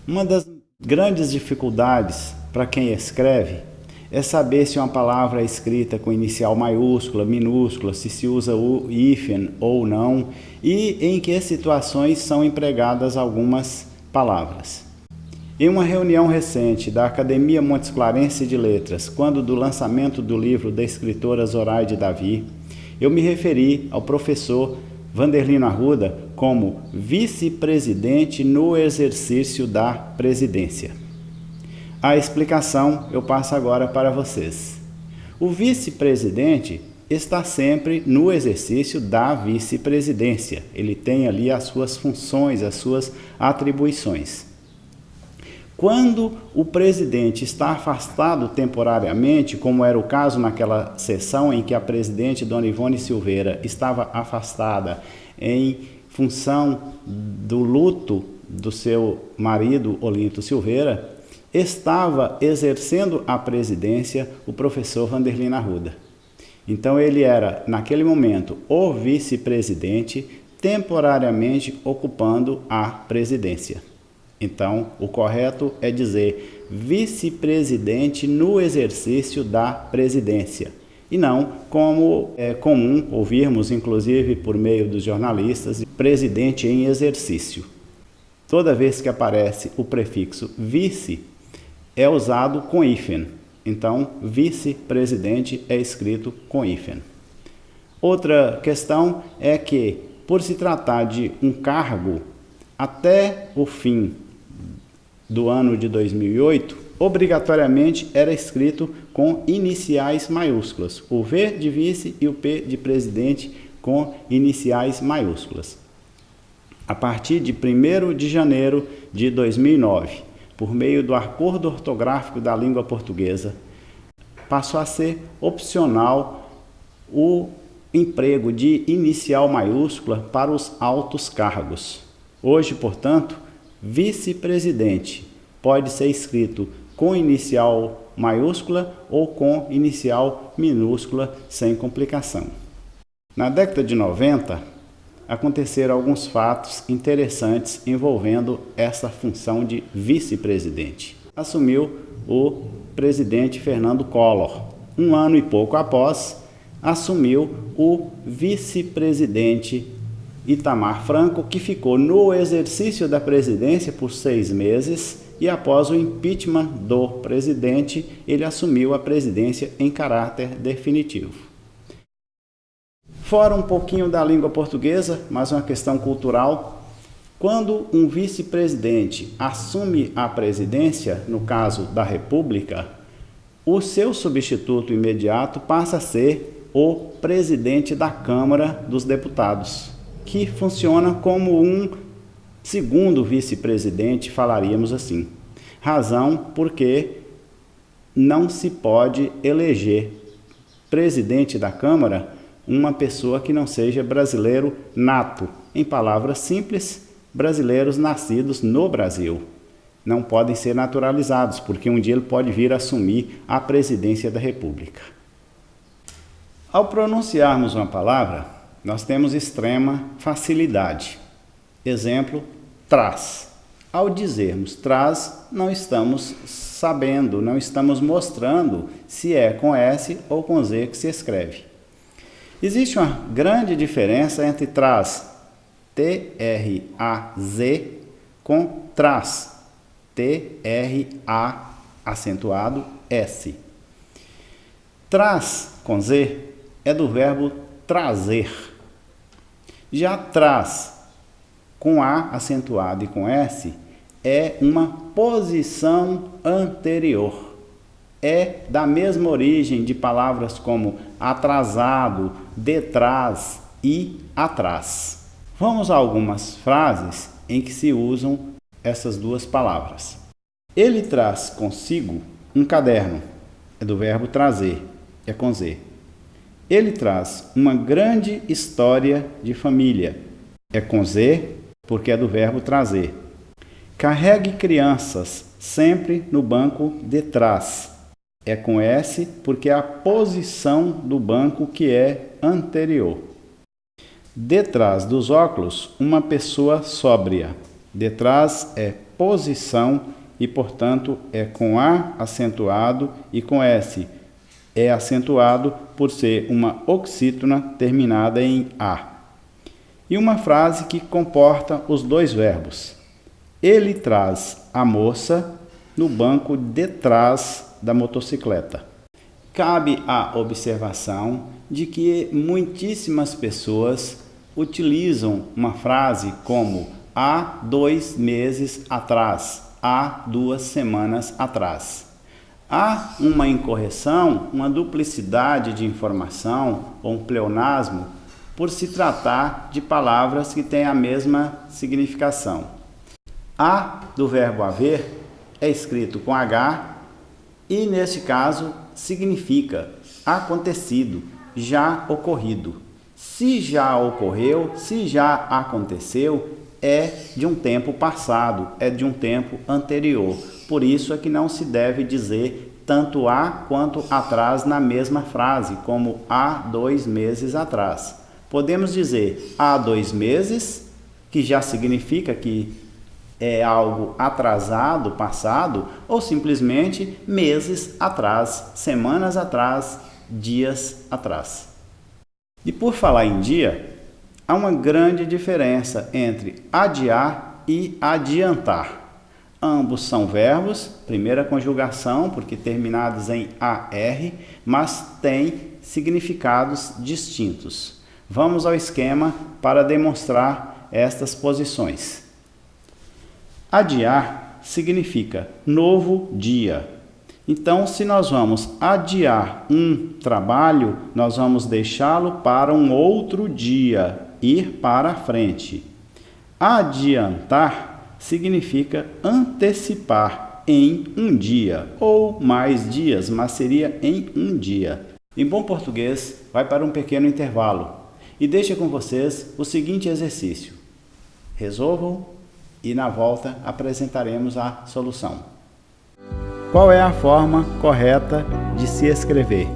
Uma das grandes dificuldades para quem escreve é saber se uma palavra é escrita com inicial maiúscula, minúscula, se usa o hífen ou não, e em que situações são empregadas algumas palavras. Em uma reunião recente da Academia Montes Clarense de Letras, quando do lançamento do livro da escritora Zoraide Davi, eu me referi ao professor Vanderlino Arruda como vice-presidente no exercício da presidência. A explicação eu passo agora para vocês. O vice-presidente está sempre no exercício da vice-presidência. Ele tem ali as suas funções, as suas atribuições. Quando o presidente está afastado temporariamente, como era o caso naquela sessão em que a presidente Dona Ivone Silveira estava afastada em função do luto do seu marido Olinto Silveira, estava exercendo a presidência o professor Vanderlino Arruda. Então ele era, naquele momento, o vice-presidente, temporariamente ocupando a presidência. Então, o correto é dizer vice-presidente no exercício da presidência. E não como é comum ouvirmos, inclusive por meio dos jornalistas, presidente em exercício. Toda vez que aparece o prefixo vice, é usado com hífen. Então, vice-presidente é escrito com hífen. Outra questão é que, por se tratar de um cargo, até o fim do ano de 2008, obrigatoriamente era escrito com iniciais maiúsculas, o V de vice e o P de presidente com iniciais maiúsculas. A partir de 1º de janeiro de 2009, por meio do Acordo Ortográfico da Língua Portuguesa, passou a ser opcional o emprego de inicial maiúscula para os altos cargos. Hoje, portanto, vice-presidente pode ser escrito com inicial maiúscula ou com inicial minúscula sem complicação. Na década de 90, aconteceram alguns fatos interessantes envolvendo essa função de vice-presidente. Assumiu o presidente Fernando Collor. Um ano e pouco após, assumiu o vice-presidente Itamar Franco, que ficou no exercício da presidência por 6 meses e após o impeachment do presidente, ele assumiu a presidência em caráter definitivo. Fora um pouquinho da língua portuguesa, mas uma questão cultural, quando um vice-presidente assume a presidência, no caso da República, o seu substituto imediato passa a ser o presidente da Câmara dos Deputados, que funciona como um segundo vice-presidente, falaríamos assim. Razão porque não se pode eleger presidente da Câmara uma pessoa que não seja brasileiro nato. Em palavras simples, brasileiros nascidos no Brasil. Não podem ser naturalizados, porque um dia ele pode vir assumir a presidência da República. Ao pronunciarmos uma palavra, nós temos extrema facilidade. Exemplo, traz. Ao dizermos traz, não estamos sabendo, não estamos mostrando se é com S ou com Z que se escreve. Existe uma grande diferença entre traz, T-R-A-Z, com traz, T-R-A, acentuado, S. Traz, com Z, é do verbo trazer. Já traz, com A acentuado e com S, é uma posição anterior. É da mesma origem de palavras como atrasado, detrás e atrás. Vamos a algumas frases em que se usam essas duas palavras. Ele traz consigo um caderno, é do verbo trazer, é com Z. Ele traz uma grande história de família, é com Z, porque é do verbo trazer. Carregue crianças sempre no banco de trás, é com S, porque é a posição do banco que é anterior. Detrás dos óculos, uma pessoa sóbria. Detrás é posição e, portanto, é com A acentuado e com S. É acentuado por ser uma oxítona terminada em A. E uma frase que comporta os dois verbos. Ele traz a moça no banco de trás da motocicleta. Cabe a observação de que muitíssimas pessoas utilizam uma frase como há 2 meses atrás, há 2 semanas atrás. Há uma incorreção, uma duplicidade de informação ou um pleonasmo por se tratar de palavras que têm a mesma significação. A do verbo haver é escrito com H e, neste caso, significa acontecido, já ocorrido. Se já ocorreu, se já aconteceu, é de um tempo passado, é de um tempo anterior. Por isso é que não se deve dizer tanto há quanto atrás na mesma frase, como há 2 meses atrás. Podemos dizer há 2 meses, que já significa que é algo atrasado, passado, ou simplesmente meses atrás, semanas atrás, dias atrás. E por falar em dia, há uma grande diferença entre adiar e adiantar. Ambos são verbos, primeira conjugação, porque terminados em AR, mas têm significados distintos. Vamos ao esquema para demonstrar estas posições. Adiar significa novo dia. Então, se nós vamos adiar um trabalho, nós vamos deixá-lo para um outro dia, ir para a frente. Adiantar significa antecipar em um dia, ou mais dias, mas seria em um dia. Em bom português, vai para um pequeno intervalo e deixa com vocês o seguinte exercício. Resolvam e na volta apresentaremos a solução. Qual é a forma correta de se escrever?